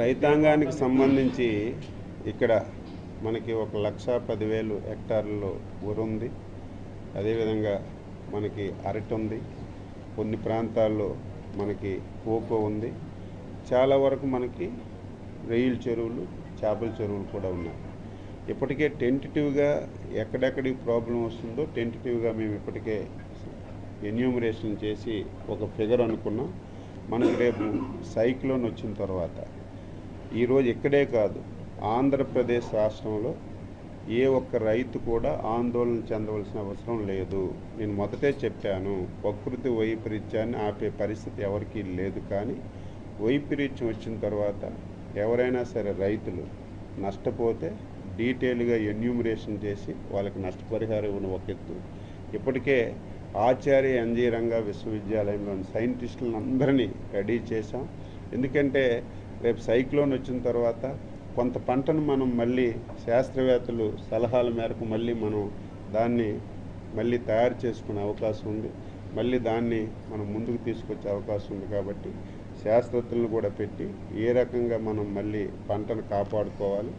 రైతాంగానికి సంబంధించి ఇక్కడ మనకి 1,10,000 హెక్టార్లలో వరి ఉంది. అదేవిధంగా మనకి అరటి ఉంది. కొన్ని ప్రాంతాల్లో మనకి కోకో ఉంది. చాలా వరకు మనకి రొయ్యల చెరువులు, చేపల చెరువులు కూడా ఉన్నాయి. ఇప్పటికే టెంటేటివ్గా ఎక్కడెక్కడికి ప్రాబ్లం వస్తుందో టెంటేటివ్గా మేము ఇప్పటికే ఎన్యూమరేషన్ చేసి ఒక ఫిగర్ అనుకున్నాం. మనకు రేపు సైక్లోన్ వచ్చిన తర్వాత ఈరోజు ఇక్కడే కాదు, ఆంధ్రప్రదేశ్ రాష్ట్రంలో ఏ ఒక్క రైతు కూడా ఆందోళన చెందవలసిన అవసరం లేదు. నేను మొదటే చెప్పాను, ప్రకృతి వైపరీత్యాన్ని ఆపే పరిస్థితి ఎవరికీ లేదు. కానీ వైపరీత్యం వచ్చిన తర్వాత ఎవరైనా సరే రైతులు నష్టపోతే డీటెయిల్గా ఎన్యూమరేషన్ చేసి వాళ్ళకి నష్టపరిహారం ఇవ్వడం ఒక ఎత్తు. ఇప్పటికే ఆచార్య ఎన్జీ రంగా విశ్వవిద్యాలయంలోని సైంటిస్టులను అందరినీ రెడీ చేశాం. ఎందుకంటే రేపు సైక్లోన్ వచ్చిన తర్వాత కొంత పంటను మనం మళ్ళీ శాస్త్రవేత్తలు సలహాల మేరకు మనం దాన్ని మళ్ళీ తయారు చేసుకునే అవకాశం ఉంది. మళ్ళీ దాన్ని మనం ముందుకు తీసుకొచ్చే అవకాశం ఉంది. కాబట్టి శాస్త్రజ్ఞులను కూడా పెట్టి ఏ రకంగా మనం మళ్ళీ పంటను కాపాడుకోవాలి,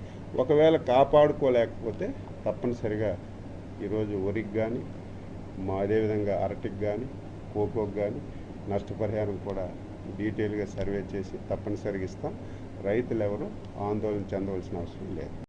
ఒకవేళ కాపాడుకోలేకపోతే తప్పనిసరిగా ఈరోజు వరికి కానీ అదేవిధంగా అరటికి కానీ కోకోకి కానీ నష్టపరిహారం కూడా డీటెయిల్గా సర్వే చేసి తప్పనిసరిగా ఇస్తాం. రైతులు ఎవరు ఆందోళన చెందవలసిన అవసరం లేదు.